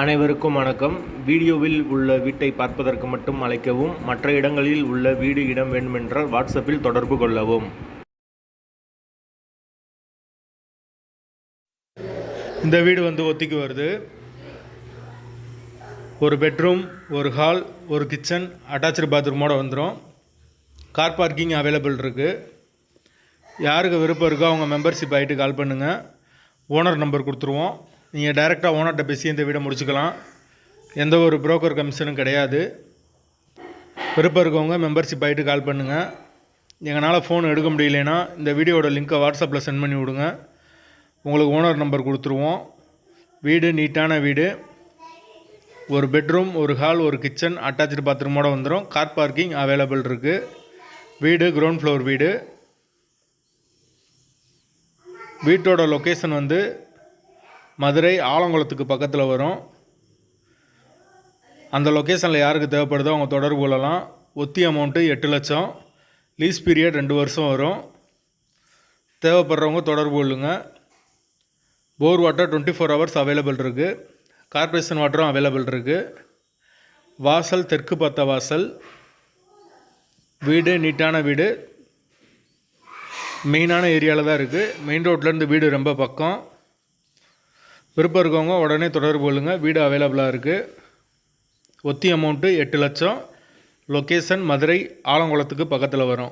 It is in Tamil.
அனைவருக்கும் வணக்கம். வீடியோவில் உள்ள வீட்டை பார்ப்பதற்கு மட்டும் அழைக்கவும். மற்ற இடங்களில் உள்ள வீடு இடம் வேண்டுமென்றால் வாட்ஸ்அப்பில் தொடர்பு கொள்ளவும். இந்த வீடு ஒத்திக்கு வருது. ஒரு பெட்ரூம், ஒரு ஹால், ஒரு கிச்சன், அட்டாச்சு பாத்ரூமோடு வந்துடும். கார் பார்க்கிங் அவைலபிள் இருக்குது. யாருக்கு விருப்பம் இருக்கோ அவங்க மெம்பர்ஷிப் ஆகிட்டு கால் பண்ணுங்கள். ஓனர் நம்பர் கொடுத்துருவோம். நீங்கள் டைரெக்டாக ஓனர்கிட்ட பேசி இந்த வீடை முடிச்சுக்கலாம். எந்த ஒரு புரோக்கர் கமிஷனும் கிடையாது. விருப்பம் இருக்கவங்க மெம்பர்ஷிப் ஆகிட்டு கால் பண்ணுங்கள். எங்களால் ஃபோன் எடுக்க முடியலைன்னா இந்த வீடியோட லிங்க்கை வாட்ஸ்அப்பில் சென்ட் பண்ணி விடுங்க. உங்களுக்கு ஓனர் நம்பர் கொடுத்துருவோம். வீடு நீட்டான வீடு. ஒரு பெட்ரூம், ஒரு ஹால், ஒரு கிச்சன், அட்டாச்சு பாத்ரூமோடு வந்துடும். கார் பார்க்கிங் அவைலபிள் இருக்குது. வீடு கிரவுண்ட் ஃப்ளோர் வீடு. வீட்டோட லொக்கேஷன் மதுரை ஆலங்குளத்துக்கு பக்கத்தில் வரும். அந்த லொக்கேஷனில் யாருக்கு தேவைப்படுதோ அவங்க தொடர்பு கொள்ளலாம். ஒத்தி அமௌண்ட்டு 8 லட்சம். லீஸ் பீரியட் 2 வருஷம் வரும். தேவைப்படுறவங்க தொடர்பு கொள்ளுங்க. போர் வாட்டர் 24 ஹவர்ஸ் அவைலபிள் இருக்குது. கார்பரேஷன் வாட்டரும் அவைலபிள் இருக்குது. வாசல் தெற்கு பார்த்த வாசல். வீடு நீட்டான வீடு. மெயினான ஏரியாவில் தான் இருக்குது. மெயின் ரோட்லேருந்து வீடு ரொம்ப பக்கம். விருப்பம் இருக்கவங்க உடனே தொடர்பு கொள்ளுங்கள். வீடு அவைலபிளாக இருக்குது. ஒத்தி அமௌண்ட்டு 8 லட்சம். லொக்கேஷன் மதுரை ஆலங்குளத்துக்கு பக்கத்தில் வரும்.